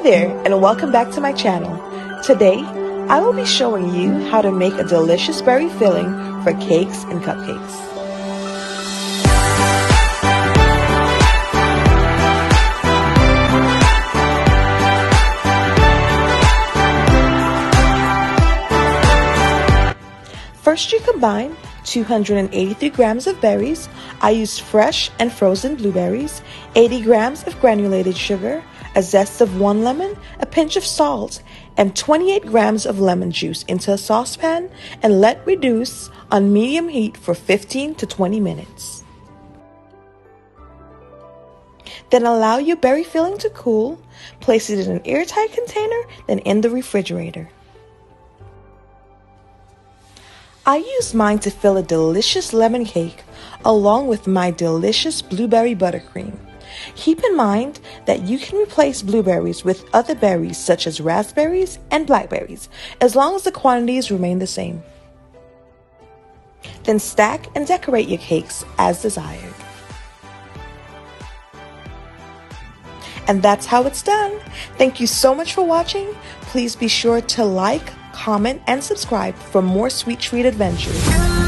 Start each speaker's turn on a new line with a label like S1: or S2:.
S1: there, and welcome back to my channel. Today, I will be showing you how to make a delicious berry filling for cakes and cupcakes. First, you combine 283 grams of berries. I used fresh and frozen blueberries, 80 grams of granulated sugar, a zest of 1 lemon, a pinch of salt, and 28 grams of lemon juice into a saucepan and let reduce on medium heat for 15 to 20 minutes. Then allow your berry filling to cool, place it in an airtight container, then in the refrigerator. I used mine to fill a delicious lemon cake along with my delicious blueberry buttercream. Keep in mind that you can replace blueberries with other berries such as raspberries and blackberries as long as the quantities remain the same. Then stack and decorate your cakes as desired. And that's how it's done. Thank you so much for watching. Please be sure to like, comment, and subscribe for more sweet treat adventures.